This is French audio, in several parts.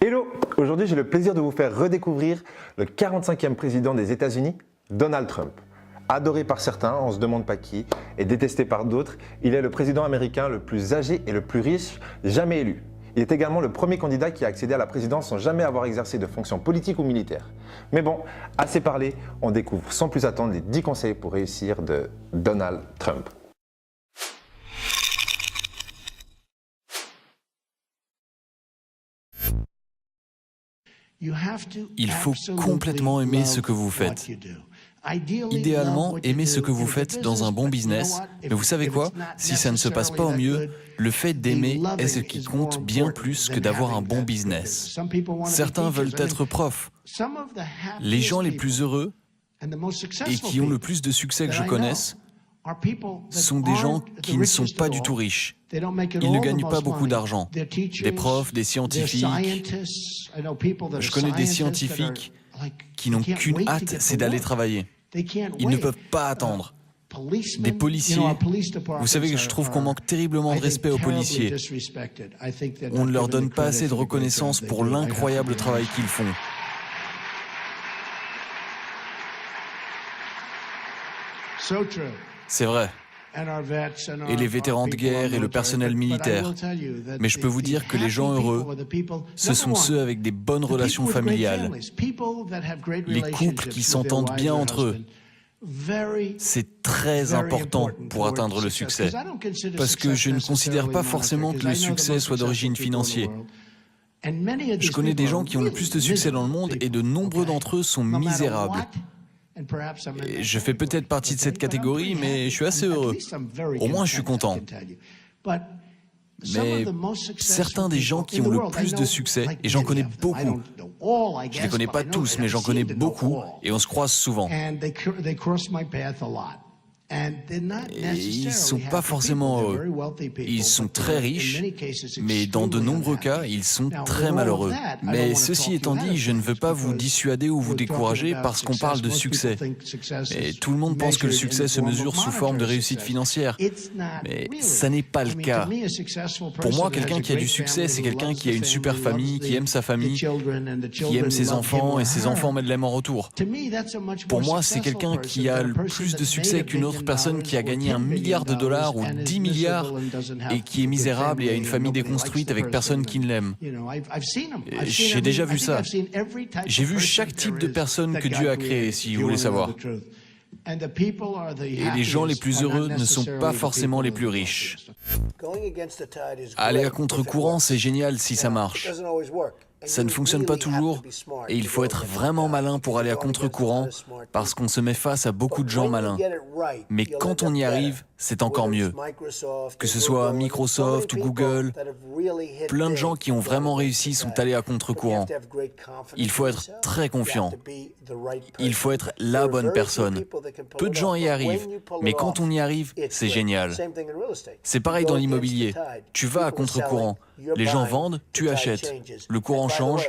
Hello! Aujourd'hui, j'ai le plaisir de vous faire redécouvrir le 45e président des États-Unis, Donald Trump. Adoré par certains, on ne se demande pas qui, et détesté par d'autres, il est le président américain le plus âgé et le plus riche jamais élu. Il est également le premier candidat qui a accédé à la présidence sans jamais avoir exercé de fonction politique ou militaire. Mais bon, assez parlé, on découvre sans plus attendre les 10 conseils pour réussir de Donald Trump. Il faut complètement aimer ce que vous faites. Idéalement, aimer ce que vous faites dans un bon business, mais vous savez quoi? Si ça ne se passe pas au mieux, le fait d'aimer est ce qui compte bien plus que d'avoir un bon business. Certains veulent être profs. Les gens les plus heureux et qui ont le plus de succès que je connaisse sont des gens qui ne sont pas du tout riches. Ils ne gagnent pas beaucoup d'argent. Des profs, des scientifiques. Je connais des scientifiques qui n'ont qu'une hâte, c'est d'aller travailler. Ils ne peuvent pas attendre. Des policiers. Vous savez que je trouve qu'on manque terriblement de respect aux policiers. On ne leur donne pas assez de reconnaissance pour l'incroyable travail qu'ils font. C'est vrai. Et les vétérans de guerre et le personnel militaire. Mais je peux vous dire que les gens heureux, ce sont ceux avec des bonnes relations familiales. Les couples qui s'entendent bien entre eux. C'est très important pour atteindre le succès. Parce que je ne considère pas forcément que le succès soit d'origine financière. Je connais des gens qui ont le plus de succès dans le monde et de nombreux d'entre eux sont misérables. Et je fais peut-être partie de cette catégorie, mais je suis assez heureux. Au moins, je suis content. Mais certains des gens qui ont le plus de succès, et j'en connais beaucoup, je ne les connais pas tous, mais j'en connais beaucoup, et on se croise souvent. Et ils ne sont pas forcément heureux. Ils sont très riches, mais dans de nombreux cas, ils sont très malheureux. Mais ceci étant dit, je ne veux pas vous dissuader ou vous décourager parce qu'on parle de succès. Et tout le monde pense que le succès se mesure sous forme de réussite financière. Mais ça n'est pas le cas. Pour moi, quelqu'un qui a du succès, c'est quelqu'un qui a une super famille, qui aime sa famille, qui aime ses enfants et ses enfants l'aiment en retour. Pour moi, c'est quelqu'un qui a le plus de succès qu'une autre personne qui a gagné 1 milliard de dollars ou 10 milliards et qui est misérable et a une famille déconstruite avec personne qui ne l'aime. J'ai déjà vu ça. J'ai vu chaque type de personne que Dieu a créé, si vous voulez savoir. Et les gens les plus heureux ne sont pas forcément les plus riches. Aller à contre-courant, c'est génial si ça marche. Ça ne fonctionne pas toujours et il faut être vraiment malin pour aller à contre-courant parce qu'on se met face à beaucoup de gens malins. Mais quand on y arrive, c'est encore mieux. Que ce soit Microsoft ou Google, plein de gens qui ont vraiment réussi sont allés à contre-courant. Il faut être très confiant. Il faut être la bonne personne. Peu de gens y arrivent, mais quand on y arrive, c'est génial. C'est pareil dans l'immobilier. Tu vas à contre-courant. Les gens vendent, tu achètes. Le courant change.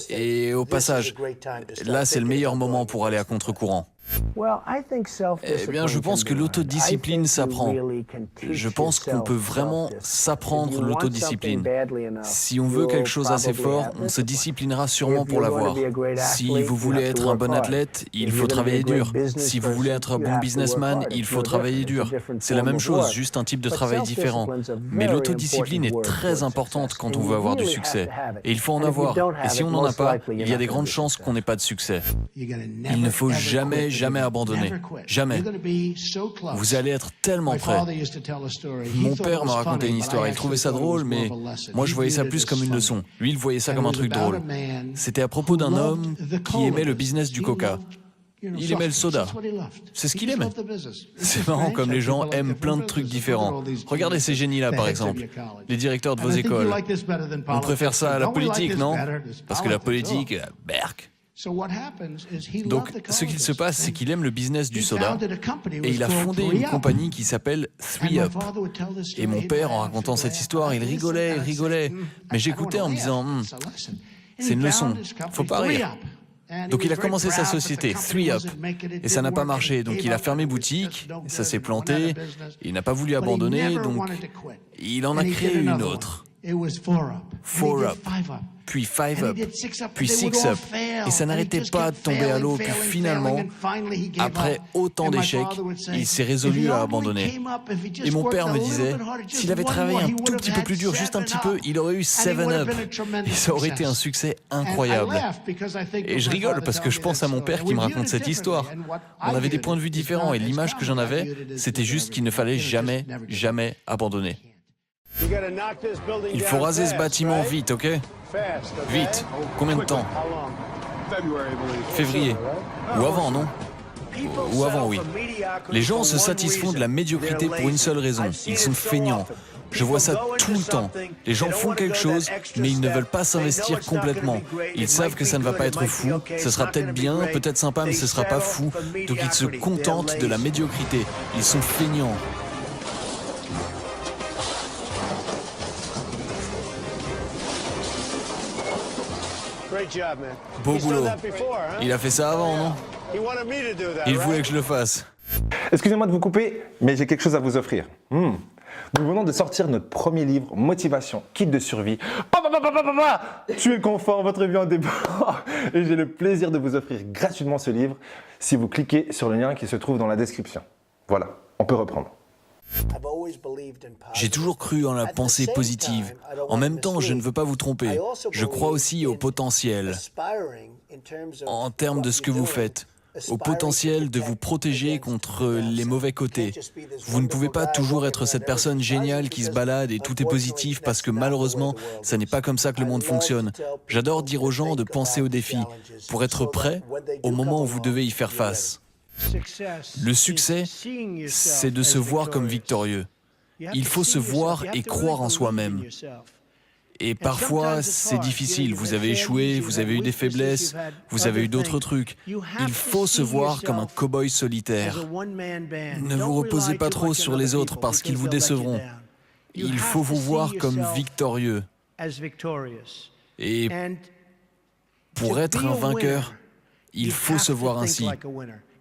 Et au passage, là, c'est le meilleur moment pour aller à contre-courant. Eh bien, je pense que l'autodiscipline s'apprend. Je pense qu'on peut vraiment s'apprendre l'autodiscipline. Si on veut quelque chose assez fort, on se disciplinera sûrement pour l'avoir. Si vous voulez être un bon athlète, il faut travailler dur. Si vous voulez être un bon businessman, il faut travailler dur. C'est la même chose, juste un type de travail différent. Mais l'autodiscipline est très importante quand on veut avoir du succès. Et il faut en avoir. Et si on n'en a pas, il y a des grandes chances qu'on n'ait pas de succès. Il ne faut jamais abandonner. Jamais. Vous allez être tellement prêt. Mon père m'a raconté une histoire. Il trouvait ça drôle, mais moi je voyais ça plus comme une leçon. Lui, il voyait ça comme un truc drôle. C'était à propos d'un homme qui aimait le business du coca. Il aimait le soda. C'est ce qu'il aimait. C'est marrant comme les gens aiment plein de trucs différents. Regardez ces génies-là, par exemple. Les directeurs de vos écoles. On préfère ça à la politique, non? Parce que la politique, berk. Donc, ce qu'il se passe, c'est qu'il aime le business du soda et il a fondé une compagnie qui s'appelle 3UP. Et mon père, en racontant cette histoire, il rigolait. Mais j'écoutais en me disant, c'est une leçon, faut pas rire. Donc il a commencé sa société, 3UP, et ça n'a pas marché. Donc il a fermé boutique, ça s'est planté, il n'a pas voulu abandonner, donc il en a créé une autre. 4 up, puis 5 up, puis 6 up. Et ça n'arrêtait pas de tomber à l'eau. Puis finalement, après autant d'échecs, il s'est résolu à abandonner. Et mon père me disait, s'il avait travaillé un tout petit peu plus dur, juste un petit peu, il aurait eu 7 up. Et ça aurait été un succès incroyable. Et je rigole parce que je pense à mon père qui me raconte cette histoire. On avait des points de vue différents et l'image que j'en avais, c'était juste qu'il ne fallait jamais, jamais abandonner. Il faut raser ce bâtiment vite, ok? Vite. Combien de temps? Février. Ou avant, non? Ou avant, oui. Les gens se satisfont de la médiocrité pour une seule raison. Ils sont feignants. Je vois ça tout le temps. Les gens font quelque chose, mais ils ne veulent pas s'investir complètement. Ils savent que ça ne va pas être fou, ce sera peut-être bien, peut-être sympa, mais ce ne sera pas fou. Donc ils se contentent de la médiocrité. Ils sont feignants. Beau boulot. Il a fait ça avant, non? Il voulait que je le fasse. Excusez-moi de vous couper, mais j'ai quelque chose à vous offrir. Nous venons de sortir notre premier livre, Motivation, kit de survie. Tuez le confort, votre vie en dépend. Et j'ai le plaisir de vous offrir gratuitement ce livre si vous cliquez sur le lien qui se trouve dans la description. Voilà, on peut reprendre. J'ai toujours cru en la pensée positive. En même temps, je ne veux pas vous tromper. Je crois aussi au potentiel, en termes de ce que vous faites, au potentiel de vous protéger contre les mauvais côtés. Vous ne pouvez pas toujours être cette personne géniale qui se balade et tout est positif parce que malheureusement, ça n'est pas comme ça que le monde fonctionne. J'adore dire aux gens de penser aux défis pour être prêts au moment où vous devez y faire face. Le succès, c'est de se voir comme victorieux. Il faut se voir et croire en soi-même. Et parfois, c'est difficile. Vous avez échoué, vous avez eu des faiblesses, vous avez eu d'autres trucs. Il faut se voir comme un cow-boy solitaire. Ne vous reposez pas trop sur les autres parce qu'ils vous décevront. Il faut vous voir comme victorieux. Et pour être un vainqueur, il faut se voir ainsi.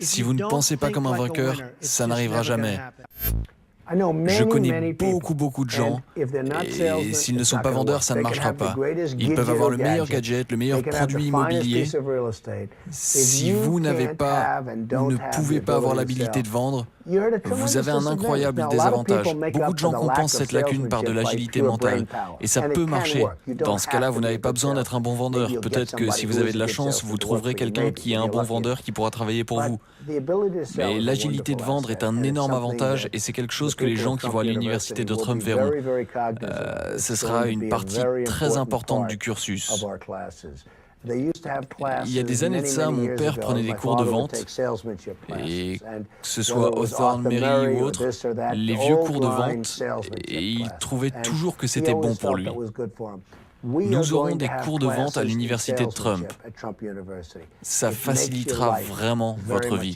Si vous ne pensez pas comme un vainqueur, ça n'arrivera jamais. Je connais beaucoup de gens et s'ils ne sont pas vendeurs, ça ne marchera pas. Ils peuvent avoir le meilleur gadget, le meilleur produit immobilier. Si vous n'avez pas ou ne pouvez pas avoir l'habilité de vendre, vous avez un incroyable désavantage. Beaucoup de gens compensent cette lacune par de l'agilité mentale. Et ça peut marcher. Dans ce cas-là, vous n'avez pas besoin d'être un bon vendeur. Peut-être que si vous avez de la chance, vous trouverez quelqu'un qui est un bon vendeur qui pourra travailler pour vous. Mais l'agilité de vendre est un énorme avantage et c'est quelque chose que les gens qui vont à l'université de Trump verront. Ce sera une partie très importante du cursus. Il y a des années de ça, mon père prenait des cours de vente, et que ce soit Hawthorne, Mary ou autre, les vieux cours de vente, et il trouvait toujours que c'était bon pour lui. Nous aurons des cours de vente à l'université de Trump. Ça facilitera vraiment votre vie.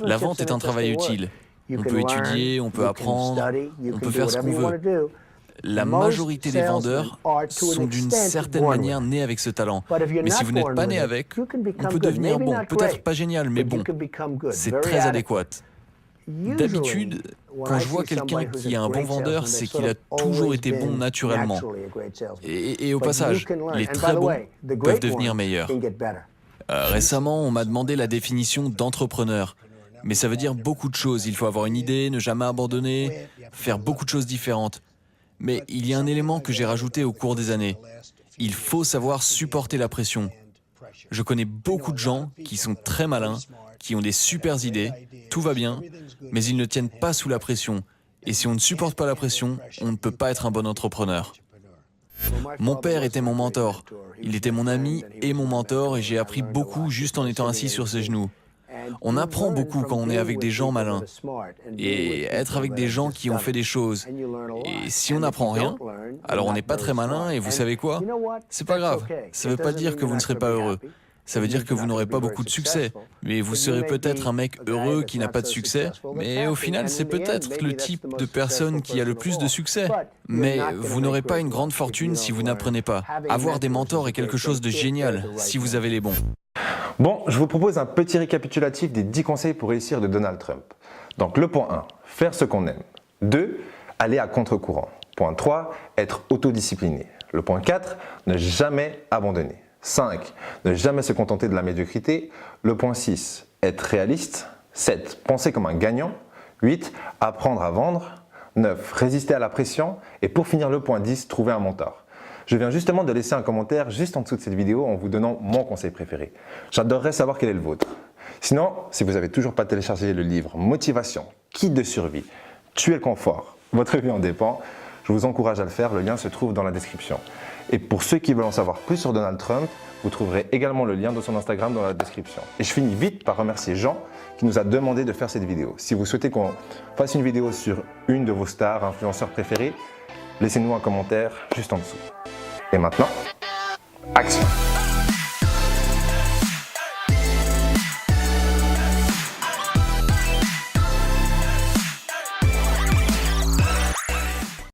La vente est un travail utile. On peut étudier, on peut apprendre, on peut faire ce qu'on veut. La majorité des vendeurs sont d'une certaine manière nés avec ce talent. Mais si vous n'êtes pas né avec, on peut devenir bon. Peut-être pas génial, mais bon. C'est très adéquat. D'habitude, quand je vois quelqu'un qui est un bon vendeur, c'est qu'il a toujours été bon naturellement. Et au passage, les très bons peuvent devenir meilleurs. Récemment, on m'a demandé la définition d'entrepreneur. Mais ça veut dire beaucoup de choses. Il faut avoir une idée, ne jamais abandonner, faire beaucoup de choses différentes. Mais il y a un élément que j'ai rajouté au cours des années. Il faut savoir supporter la pression. Je connais beaucoup de gens qui sont très malins, qui ont des super idées, tout va bien, mais ils ne tiennent pas sous la pression. Et si on ne supporte pas la pression, on ne peut pas être un bon entrepreneur. Mon père était mon mentor. Il était mon ami et mon mentor et j'ai appris beaucoup juste en étant assis sur ses genoux. On apprend beaucoup quand on est avec des gens malins et être avec des gens qui ont fait des choses. Et si on n'apprend rien, alors on n'est pas très malin et vous savez quoi? C'est pas grave. Ça ne veut pas dire que vous ne serez pas heureux. Ça veut dire que vous n'aurez pas beaucoup de succès. Mais vous serez peut-être un mec heureux qui n'a pas de succès. Mais au final, c'est peut-être le type de personne qui a le plus de succès. Mais vous n'aurez pas une grande fortune si vous n'apprenez pas. Avoir des mentors est quelque chose de génial si vous avez les bons. Bon, je vous propose un petit récapitulatif des 10 conseils pour réussir de Donald Trump. Donc le point 1, faire ce qu'on aime. 2, aller à contre-courant. Point 3, être autodiscipliné. Le point 4, ne jamais abandonner. 5, ne jamais se contenter de la médiocrité. Le point 6, être réaliste. 7, penser comme un gagnant. 8, apprendre à vendre. 9, résister à la pression. Et pour finir, le point 10, trouver un mentor. Je viens justement de laisser un commentaire juste en dessous de cette vidéo en vous donnant mon conseil préféré. J'adorerais savoir quel est le vôtre. Sinon, si vous n'avez toujours pas téléchargé le livre Motivation, Kit de survie, tuer le confort, votre vie en dépend, je vous encourage à le faire, le lien se trouve dans la description. Et pour ceux qui veulent en savoir plus sur Donald Trump, vous trouverez également le lien de son Instagram dans la description. Et je finis vite par remercier Jean qui nous a demandé de faire cette vidéo. Si vous souhaitez qu'on fasse une vidéo sur une de vos stars, influenceurs préférés, laissez-nous un commentaire juste en dessous. Et maintenant, action!